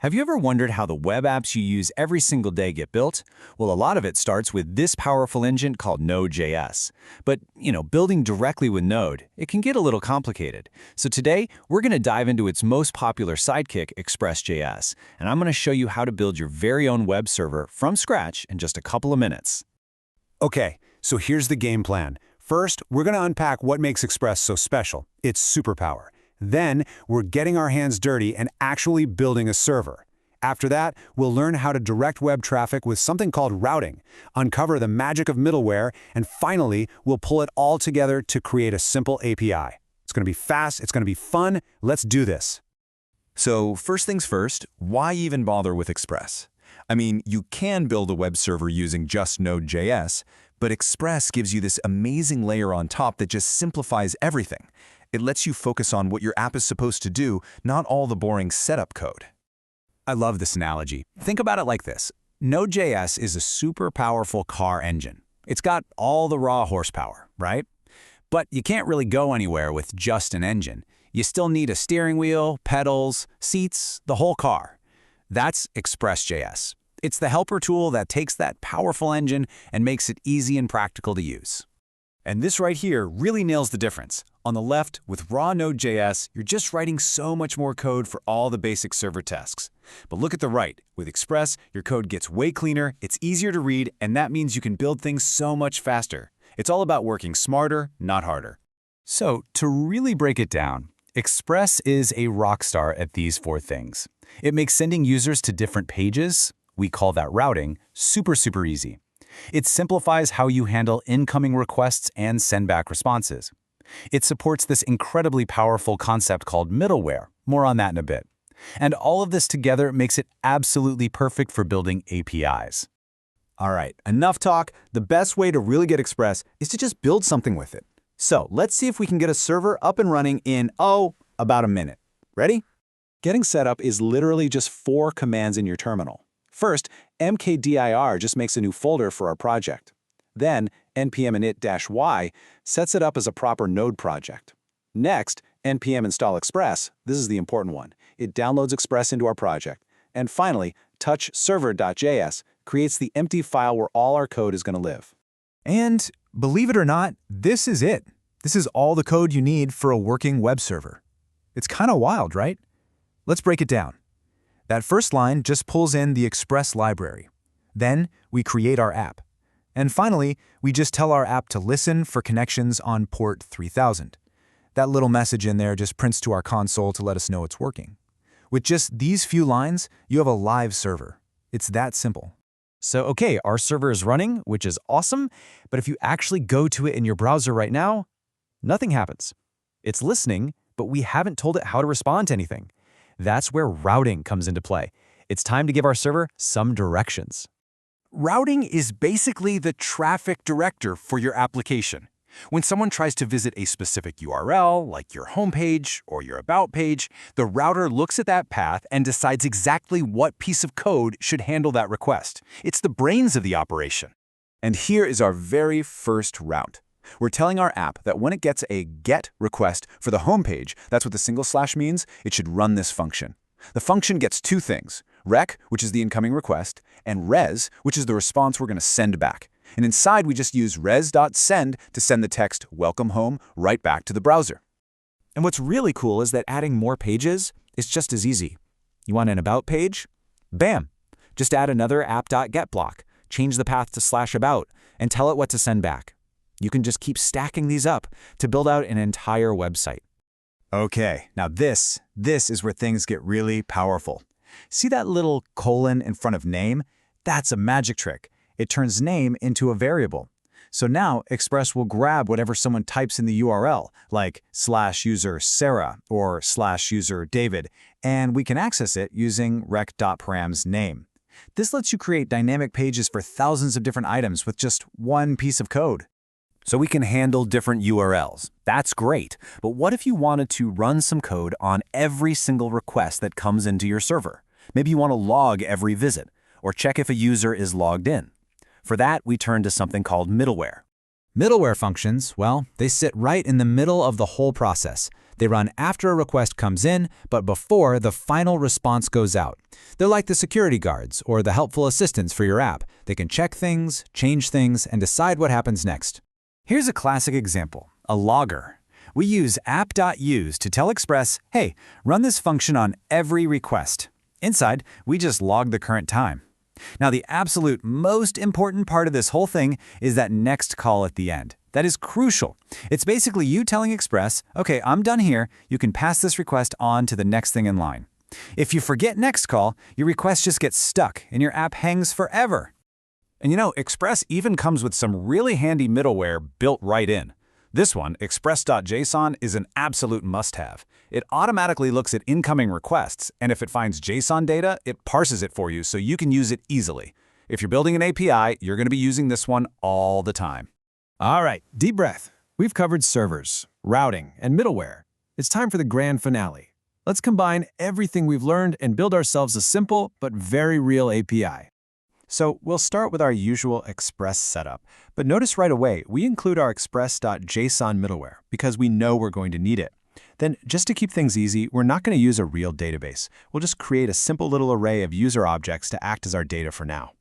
Have you ever wondered how the web apps you use every single day get built? Well, a lot of it starts with this powerful engine called Node.js. But, building directly with Node, it can get a little complicated. So today, we're going to dive into its most popular sidekick, Express.js, and I'm going to show you how to build your very own web server from scratch in just a couple of minutes. Okay, so here's the game plan. First, we're going to unpack what makes Express so special, its superpower. Then, we're getting our hands dirty and actually building a server. After that, we'll learn how to direct web traffic with something called routing, uncover the magic of middleware, and finally, we'll pull it all together to create a simple API. It's going to be fast, it's going to be fun, let's do this. So first things first, why even bother with Express? I mean, you can build a web server using just Node.js, but Express gives you this amazing layer on top that just simplifies everything. It lets you focus on what your app is supposed to do, not all the boring setup code. I love this analogy. Think about it like this. Node.js is a super powerful car engine. It's got all the raw horsepower, right? But you can't really go anywhere with just an engine. You still need a steering wheel, pedals, seats, the whole car. That's Express.js. It's the helper tool that takes that powerful engine and makes it easy and practical to use. And this right here really nails the difference. On the left, with raw Node.js, you're just writing so much more code for all the basic server tasks. But look at the right. With Express, your code gets way cleaner, it's easier to read, and that means you can build things so much faster. It's all about working smarter, not harder. So, to really break it down, Express is a rock star at these four things. It makes sending users to different pages, we call that routing, super easy. It simplifies how you handle incoming requests and send back responses. It supports this incredibly powerful concept called middleware. More on that in a bit. And all of this together makes it absolutely perfect for building APIs. All right, enough talk. The best way to really get Express is to just build something with it. So let's see if we can get a server up and running in, about a minute. Ready? Getting set up is literally just 4 commands in your terminal. First, mkdir just makes a new folder for our project. Then, npm init-y sets it up as a proper node project. Next, npm install express, this is the important one. It downloads Express into our project. And finally, touch server.js creates the empty file where all our code is going to live. And believe it or not, this is it. This is all the code you need for a working web server. It's kind of wild, right? Let's break it down. That first line just pulls in the Express library. Then we create our app. And finally, we just tell our app to listen for connections on port 3000. That little message in there just prints to our console to let us know it's working. With just these few lines, you have a live server. It's that simple. So, okay, our server is running, which is awesome, but if you actually go to it in your browser right now, nothing happens. It's listening, but we haven't told it how to respond to anything. That's where routing comes into play. It's time to give our server some directions. Routing is basically the traffic director for your application. When someone tries to visit a specific URL, like your homepage or your About page, the router looks at that path and decides exactly what piece of code should handle that request. It's the brains of the operation. And here is our very first route. We're telling our app that when it gets a GET request for the homepage, that's what the single slash means, it should run this function. The function gets 2 things, rec, which is the incoming request, and res, which is the response we're going to send back. And inside, we just use res.send to send the text welcome home right back to the browser. And what's really cool is that adding more pages is just as easy. You want an About page? Bam! Just add another app.get block, change the path to /about, and tell it what to send back. You can just keep stacking these up to build out an entire website. Okay, now this is where things get really powerful. See that little colon in front of name? That's a magic trick. It turns name into a variable. So now Express will grab whatever someone types in the URL, like /user Sarah or /user David, and we can access it using rec.params name. This lets you create dynamic pages for thousands of different items with just one piece of code. So we can handle different URLs. That's great. But what if you wanted to run some code on every single request that comes into your server? Maybe you want to log every visit or check if a user is logged in. For that, we turn to something called middleware. Middleware functions, well, they sit right in the middle of the whole process. They run after a request comes in, but before the final response goes out. They're like the security guards or the helpful assistants for your app. They can check things, change things, and decide what happens next. Here's a classic example, a logger. We use app.use to tell Express, hey, run this function on every request. Inside, we just log the current time. Now, the absolute most important part of this whole thing is that next call at the end. That is crucial. It's basically you telling Express, okay, I'm done here. You can pass this request on to the next thing in line. If you forget next call, your request just gets stuck and your app hangs forever. And you know, Express even comes with some really handy middleware built right in. This one, Express.js, is an absolute must-have. It automatically looks at incoming requests, and if it finds JSON data, it parses it for you so you can use it easily. If you're building an API, you're going to be using this one all the time. All right, deep breath. We've covered servers, routing, and middleware. It's time for the grand finale. Let's combine everything we've learned and build ourselves a simple but very real API. So we'll start with our usual Express setup, but notice right away we include our Express.json middleware because we know we're going to need it. Then, just to keep things easy, we're not going to use a real database. We'll just create a simple little array of user objects to act as our data for now.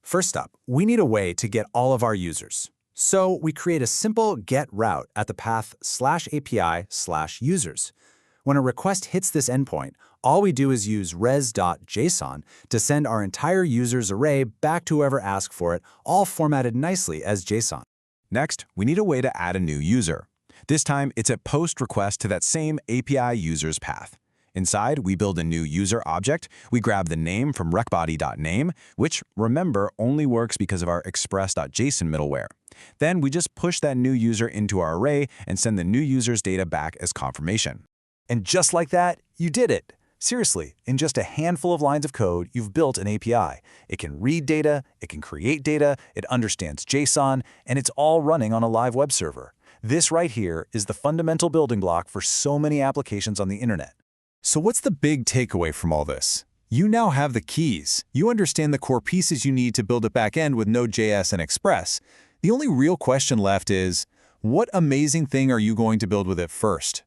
First up, we need a way to get all of our users. So we create a simple get route at the path /API/users. When a request hits this endpoint, all we do is use res.json to send our entire users array back to whoever asked for it, all formatted nicely as JSON. Next, we need a way to add a new user. This time, it's a post request to that same API user's path. Inside, we build a new user object. We grab the name from recbody.name, which, remember, only works because of our express.json middleware. Then we just push that new user into our array and send the new user's data back as confirmation. And just like that, you did it. Seriously, in just a handful of lines of code, you've built an API. It can read data, it can create data, it understands JSON, and it's all running on a live web server. This right here is the fundamental building block for so many applications on the internet. So what's the big takeaway from all this? You now have the keys. You understand the core pieces you need to build a backend with Node.js and Express. The only real question left is, what amazing thing are you going to build with it first?